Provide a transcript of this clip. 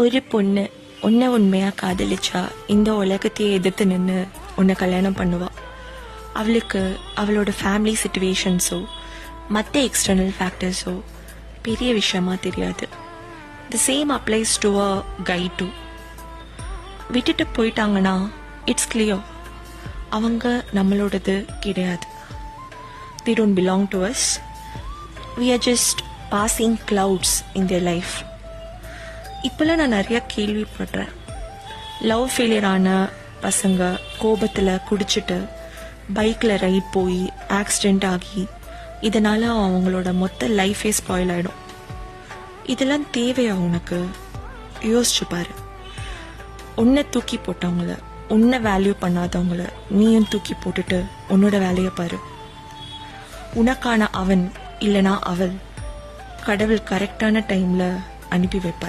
ஒரு பொண்ணு உன்னை உண்மையாக காதலிச்சா இந்த உலகத்தையே எதிர்த்து நின்று உன்னை கல்யாணம் பண்ணுவா. அவளுக்கு அவளோட ஃபேமிலி சிச்சுவேஷன்ஸோ மற்ற எக்ஸ்டர்னல் ஃபேக்டர்ஸோ பெரிய விஷயமா தெரியாது. The same applies to a guy too. விட்டுட்டு போயிட்டாங்கன்னா இட்ஸ் கிளியர், அவங்க நம்மளோடது கிடையாது. they don't belong to us. we are just passing clouds in their life. இப்போல்லாம் நான் நிறைய கேள்விப்படுறேன். லவ் ஃபெயிலியர் ஆன பசங்க கோபத்தில் குடிச்சிட்டு பைக்கில் ரைட் போய் ஆக்சிடெண்ட் ஆகி இதனால் அவங்களோட மொத்த லைஃபே ஸ்பாயில் ஆகிடும். இதெல்லாம் தேவையா உனக்கு? யோசிச்சு பாரு. உன்னை தூக்கி போட்டவங்கள, உன்னை வேல்யூ பண்ணாதவங்கள நீயும் தூக்கி போட்டுட்டு உன்னோட வேலையை பாரு. உனக்கான அவன் இல்லைனா அவள் கடவுள் கரெக்டான டைமில் அனுப்பி வைப்பார்.